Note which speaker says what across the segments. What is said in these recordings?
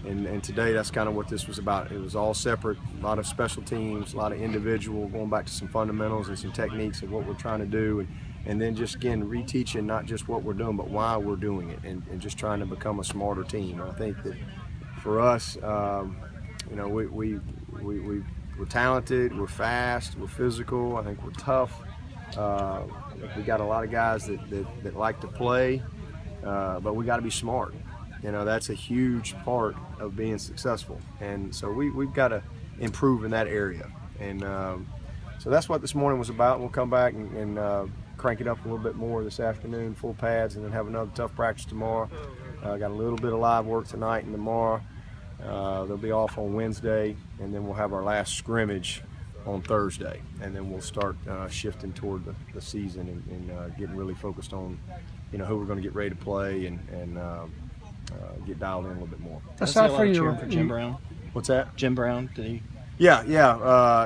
Speaker 1: And today that's kind of what this was about. It was all separate, a lot of special teams, a lot of individual, going back to some fundamentals and some techniques of what we're trying to do, and then just again reteaching not just what we're doing but why we're doing it, and just trying to become a smarter team. And I think that for us, you know, we're talented, we're fast, we're physical, I think we're tough. We got a lot of guys that like to play, but we got to be smart. You know, that's a huge part of being successful, and so we've got to improve in that area. And so that's what this morning was about. We'll come back and crank it up a little bit more this afternoon, full pads, and then have another tough practice tomorrow. Got a little bit of live work tonight and tomorrow. They'll be off on Wednesday, and then we'll have our last scrimmage on Thursday, and then we'll start shifting toward the season and getting really focused on, you know, who we're going to get ready to play and get dialed in a little bit more.
Speaker 2: Aside from for Jim Brown.
Speaker 1: What's that?
Speaker 2: Jim Brown, did he?
Speaker 1: Yeah.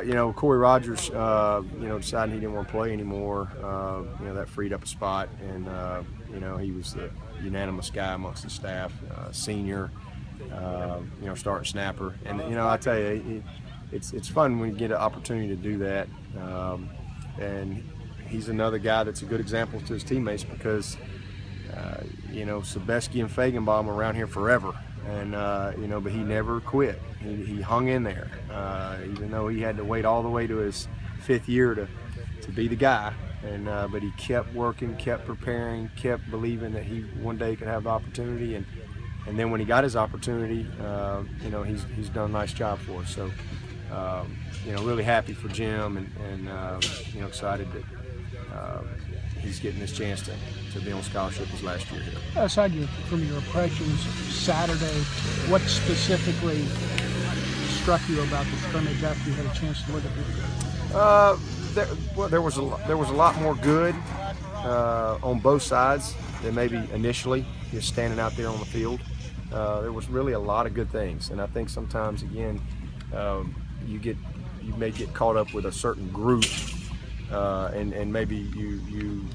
Speaker 1: You know, Corey Rogers, you know, decided he didn't want to play anymore. You know, that freed up a spot, and you know, he was the unanimous guy amongst the staff, senior, you know, starting snapper. And you know, I tell you, it's fun when you get an opportunity to do that. And he's another guy that's a good example to his teammates because, you know, Sebeski and Fagenbaum are around here forever, and you know, but he never quit. He hung in there, even though he had to wait all the way to his 5th year to be the guy. And but he kept working, kept preparing, kept believing that he one day could have the opportunity. And then when he got his opportunity, you know, he's done a nice job for us. So you know, really happy for Jim, and you know, excited that he's getting this chance to be on scholarship his last year here.
Speaker 3: Aside from your impressions Saturday, what specifically struck you about the scrimmage after you had a chance to look at it?
Speaker 1: Well, there was a lot more good on both sides than maybe initially just standing out there on the field. There was really a lot of good things, and I think sometimes again you may get caught up with a certain group, and maybe you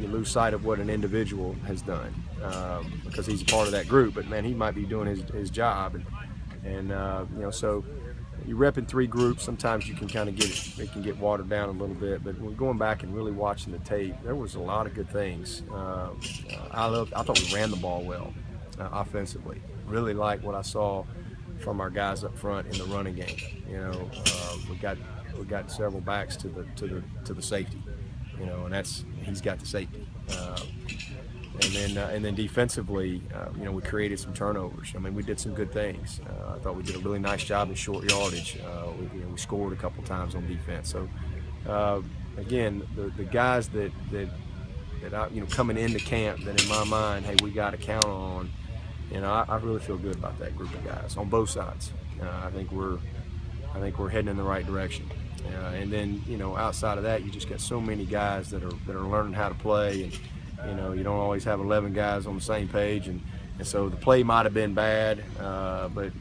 Speaker 1: lose sight of what an individual has done because he's a part of that group. But man, he might be doing his job, and you know, so you repping 3 groups. Sometimes you can kind of it can get watered down a little bit. But when going back and really watching the tape, there was a lot of good things. I thought we ran the ball well offensively. Really liked what I saw from our guys up front in the running game. You know, we got several backs to the safety. You know, and he's got the safety. And then defensively, you know, we created some turnovers. I mean, we did some good things. I thought we did a really nice job in short yardage. We scored a couple times on defense. So again, the guys that I, you know, coming into camp, that in my mind, hey, we got to count on. You know, I really feel good about that group of guys on both sides. I think we're heading in the right direction. And then, you know, outside of that, you just got so many guys that are learning how to play, and you know, you don't always have 11 guys on the same page, and so the play might have been bad, but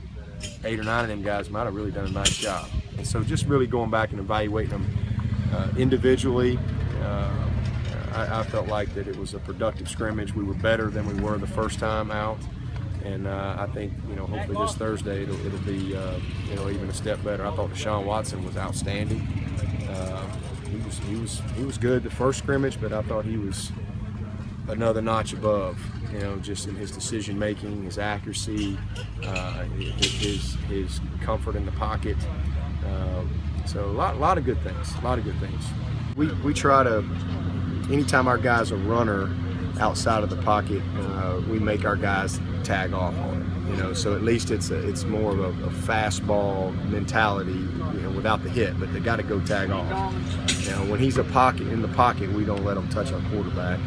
Speaker 1: 8 or 9 of them guys might have really done a nice job. And so just really going back and evaluating them individually, I felt like that it was a productive scrimmage. We were better than we were the first time out. And I think, you know, hopefully this Thursday it'll be, you know, even a step better. I thought Deshaun Watson was outstanding. He was good the first scrimmage, but I thought he was another notch above. You know, just in his decision making, his accuracy, his comfort in the pocket. So a lot of good things. A lot of good things. We try to, anytime our guys are runner outside of the pocket, we make our guys tag off on it, you know, so at least it's more of a fastball mentality, you know, without the hit, but they got to go tag off. You know, when he's in the pocket, we don't let him touch our quarterback.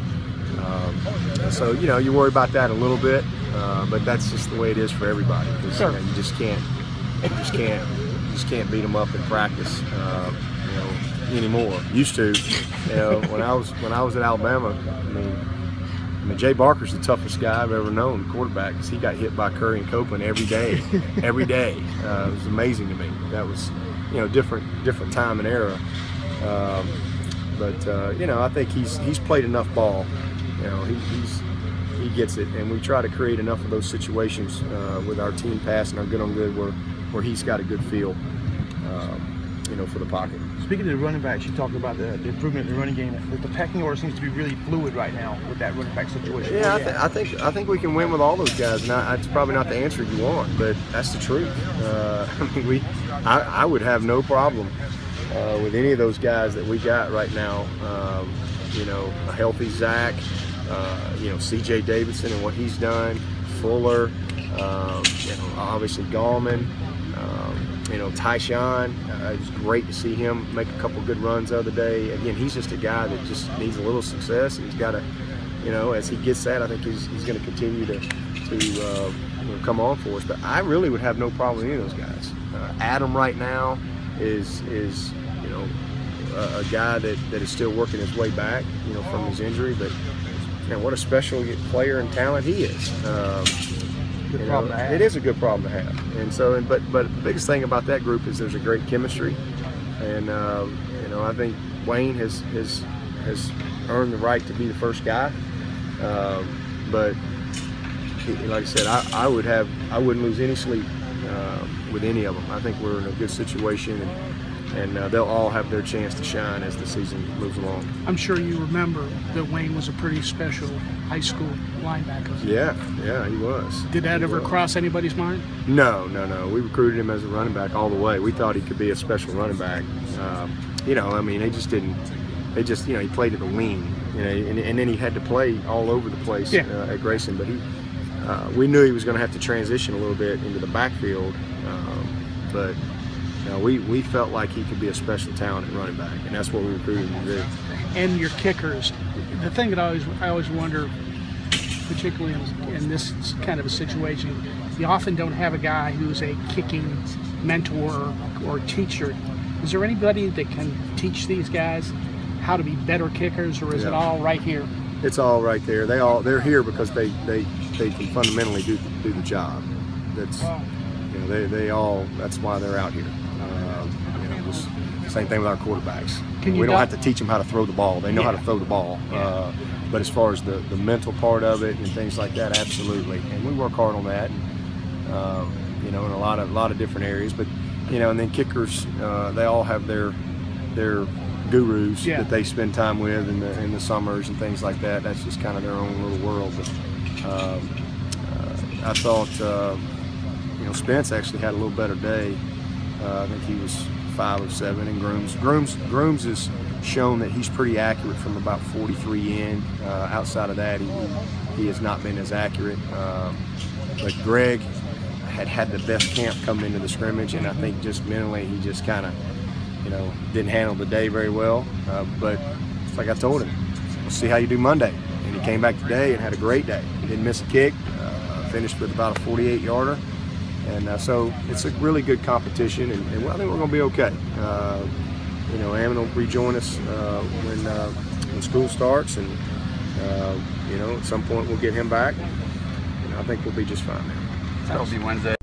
Speaker 1: So, you know, you worry about that a little bit, but that's just the way it is for everybody. Because you know, you just can't beat them up in practice, you know, anymore. Used to, you know, when I was at Alabama, I mean, Jay Barker's the toughest guy I've ever known, quarterback, because he got hit by Curry and Copeland every day, every day. It was amazing to me. That was, you know, different time and era. But you know, I think he's played enough ball. You know, he gets it, and we try to create enough of those situations with our team pass and our good on good where he's got a good feel, you know, for the pocket.
Speaker 4: Speaking of the running backs, you talked about the improvement in the running game. The pecking order seems to be really fluid right now with that running back situation.
Speaker 1: Yeah, I think we can win with all those guys. Now, it's probably not the answer you want, but that's the truth. I mean, I would have no problem with any of those guys that we got right now. You know, a healthy Zach, you know, C.J. Davidson and what he's done, Fuller, you know, obviously Gallman. You know, Tyshawn, it's great to see him make a couple good runs the other day. Again, he's just a guy that just needs a little success, and he's got to, you know, as he gets that, I think he's going to continue to you know, come on for us. But I really would have no problem with any of those guys. Adam right now is you know, a guy that is still working his way back, you know, from his injury. But man, what a special player and talent he is.
Speaker 4: Good problem to have.
Speaker 1: It is a good problem to have, and so, but the biggest thing about that group is there's a great chemistry, and you know, I think Wayne has earned the right to be the first guy, but like I said, I wouldn't lose any sleep with any of them. I think we're in a good situation, and they'll all have their chance to shine as the season moves along.
Speaker 3: I'm sure you remember that Wayne was a pretty special high school linebacker.
Speaker 1: Yeah, he was.
Speaker 3: Did that ever cross anybody's mind?
Speaker 1: No. We recruited him as a running back all the way. We thought he could be a special running back. You know, I mean, you know, he played at the wing, you know, and then he had to play all over the place at Grayson. But we knew he was going to have to transition a little bit into the backfield, but. You know, we felt like he could be a special talent at running back, and that's what we recruited him to do.
Speaker 3: And your kickers, the thing that I always wonder, particularly in this kind of a situation, you often don't have a guy who's a kicking mentor or teacher. Is there anybody that can teach these guys how to be better kickers, or is it all right here?
Speaker 1: It's all right there. They're here because they can fundamentally do the job. That's you know, that's why they're out here. You know, just same thing with our quarterbacks. We don't have to teach them how to throw the ball. They know how to throw the ball. But as far as the mental part of it and things like that, absolutely. And we work hard on that. And, you know, in a lot of different areas. But you know, and then kickers, they all have their gurus that they spend time with in the summers and things like that. That's just kind of their own little world. But I thought, you know, Spence actually had a little better day. I think he was 5 of 7, and Grooms has shown that he's pretty accurate from about 43 in. Outside of that, he has not been as accurate. But Greg had the best camp coming into the scrimmage, and I think just mentally he just kind of, you know, didn't handle the day very well. But it's like I told him, we'll see how you do Monday. And he came back today and had a great day. He didn't miss a kick, finished with about a 48-yarder. And so it's a really good competition, and I think we're going to be okay. You know, Ammon will rejoin us when school starts, and you know, at some point we'll get him back, and I think we'll be just fine.
Speaker 5: That'll be Wednesday.